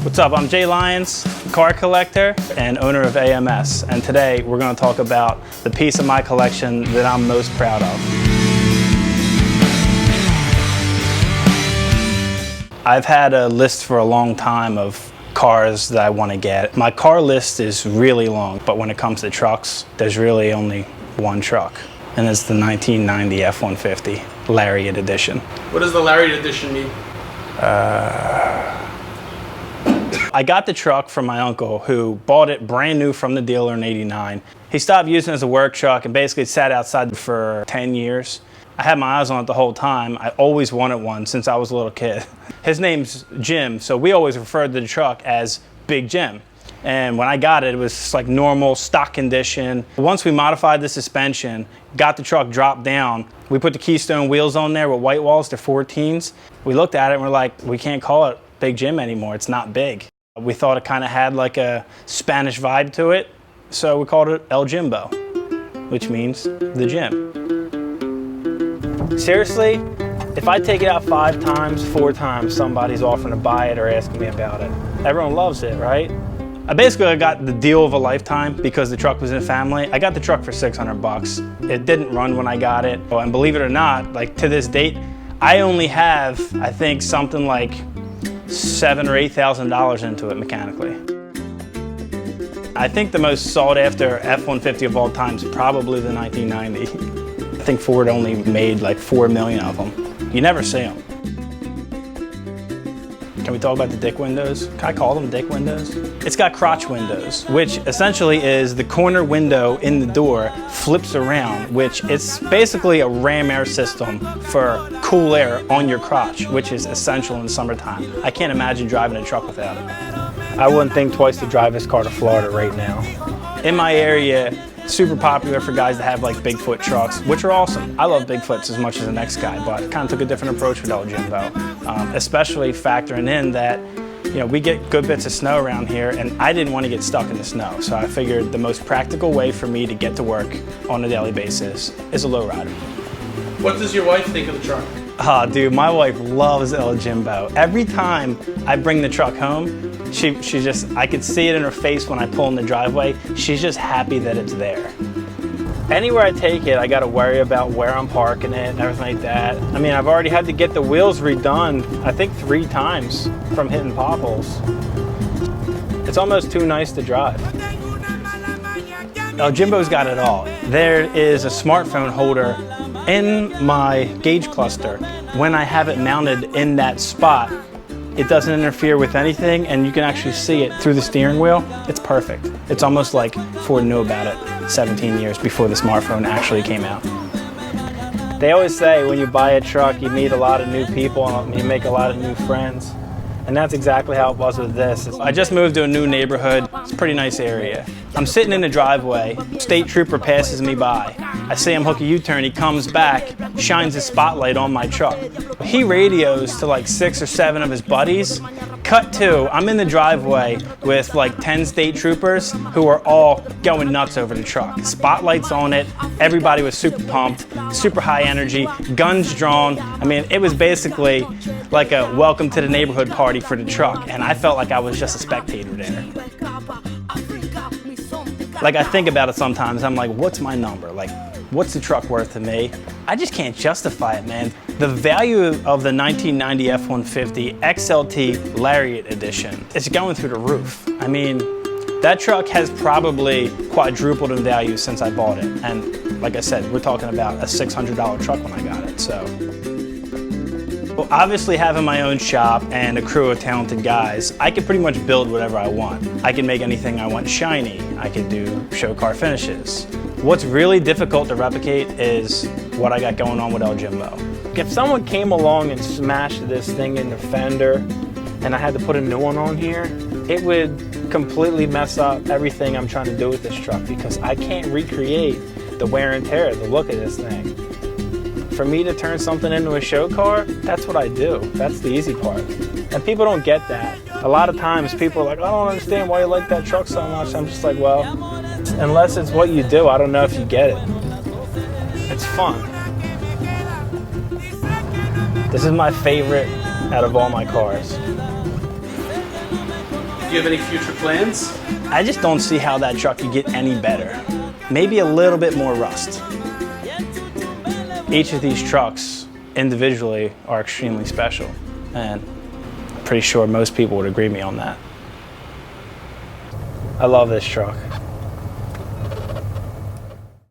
What's up? I'm Jay Lyons, car collector and owner of AMS, and today we're going to talk about the piece of my collection that I'm most proud of. I've had a list for a long time of cars that I want to get. My car list is really long, but when it comes to trucks, there's really only one truck, and it's the 1990 F-150 Lariat Edition. What does the Lariat Edition mean? I got the truck from my uncle, who bought it brand new from the dealer in '89. He stopped using it as a work truck and basically sat outside for 10 years. I had my eyes on it the whole time. I always wanted one since I was a little kid. His name's Jim, so we always referred to the truck as Big Jim. And when I got it, it was just like normal stock condition. Once we modified the suspension, got the truck dropped down, we put the Keystone wheels on there with white walls, they're 14s. We looked at it and we're like, we can't call it Big Jim anymore, it's not big. We thought it kind of had like a Spanish vibe to it, so we called it El Jimbo, which means the Jim. Seriously, if I take it out 5 times, 4 times, somebody's offering to buy it or asking me about it. Everyone loves it, right? I basically got the deal of a lifetime because the truck was in the family. I got the truck for 600 bucks. It didn't run when I got it. And believe it or not, like to this date, I only have, I think, something like $7,000 or $8,000 into it mechanically. I think the most sought after F-150 of all time is probably the 1990. I think Ford only made like 4 million of them. You never see them. Can we talk about the dick windows? Can I call them dick windows? It's got crotch windows, which essentially is the corner window in the door flips around, which it's basically a ram air system for cool air on your crotch, which is essential in summertime. I can't imagine driving a truck without it. I wouldn't think twice to drive this car to Florida right now. In my area, super popular for guys that have like Bigfoot trucks, which are awesome. I love Bigfoots as much as the next guy, but kind of took a different approach with El Jimbo, especially factoring in that, you know, we get good bits of snow around here, and I didn't want to get stuck in the snow, so I figured the most practical way for me to get to work on a daily basis is a lowrider. What does your wife think of the truck? Ah, dude, my wife loves El Jimbo. Every time I bring the truck home, she just, I could see it in her face when I pull in the driveway. She's just happy that it's there. Anywhere I take it, I gotta worry about where I'm parking it and everything like that. I mean, I've already had to get the wheels redone, I think 3 times from hitting potholes. It's almost too nice to drive. El Jimbo's got it all. There is a smartphone holder in my gauge cluster. When I have it mounted in that spot, it doesn't interfere with anything, and you can actually see it through the steering wheel. It's perfect. It's almost like Ford knew about it 17 years before the smartphone actually came out. They always say when you buy a truck, you meet a lot of new people and you make a lot of new friends. And that's exactly how it was with this. I just moved to a new neighborhood. It's a pretty nice area. I'm sitting in the driveway. State trooper passes me by. I see him hook a U-turn. He comes back, shines his spotlight on my truck. He radios to like 6 or 7 of his buddies. Cut to, I'm in the driveway with like 10 state troopers who are all going nuts over the truck. Spotlights on it. Everybody was super pumped, super high energy, guns drawn. I mean, it was basically like a welcome to the neighborhood party for the truck, and I felt like I was just a spectator there. Like, I think about it sometimes, I'm like, what's my number? Like, what's the truck worth to me? I just can't justify it, man. The value of the 1990 F-150 XLT Lariat Edition is going through the roof. I mean, that truck has probably quadrupled in value since I bought it. And like I said, we're talking about a $600 truck when I got it, so. Well, obviously having my own shop and a crew of talented guys, I can pretty much build whatever I want. I can make anything I want shiny. I can do show car finishes. What's really difficult to replicate is what I got going on with El Jimbo. If someone came along and smashed this thing in the fender and I had to put a new one on here, it would completely mess up everything I'm trying to do with this truck because I can't recreate the wear and tear, the look of this thing. For me to turn something into a show car, that's what I do. That's the easy part. And people don't get that. A lot of times people are like, I don't understand why you like that truck so much. I'm just like, well, unless it's what you do, I don't know if you get it. It's fun. This is my favorite out of all my cars. Do you have any future plans? I just don't see how that truck could get any better. Maybe a little bit more rust. Each of these trucks individually are extremely special, and I'm pretty sure most people would agree with me on that. I love this truck.